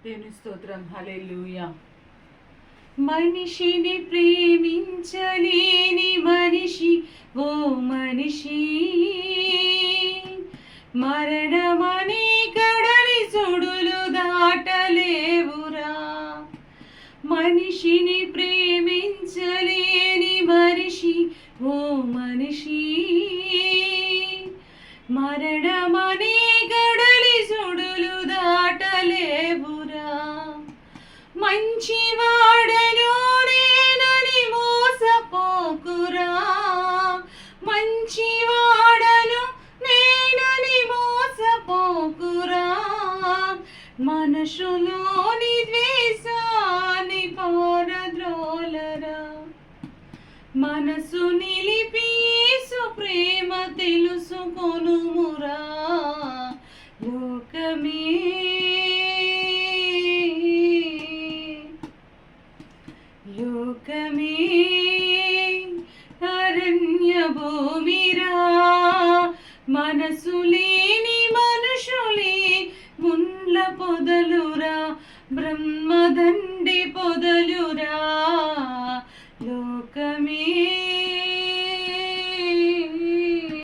దేవుని స్తోత్రం. హల్లెలూయా. మనిషిని ప్రేమించలేని మనిషి ఓ మనిషి, మరణమనే కడలి సుడులు దాటలేవురా. మనిషిని ప్రేమించలేని మనిషి ఓ మనిషి, మరణమనే కడలి సుడులు దాటలేవురా. మంచివాడను నేనని మోసపోకురా, మంచివాడను నేనని మోసపోకురా. మనసులోని ద్వేషాన్ని పారద్రోలరా. మనసు నిలిపి యేసు ప్రేమ తెలుసుకొనుమురా. లోకమే లోకమే అరణ్య భూమిరా. మనసు లేని మనుషులే ముండ్ల పొదలురా, బ్రహ్మదండి పొదలురా.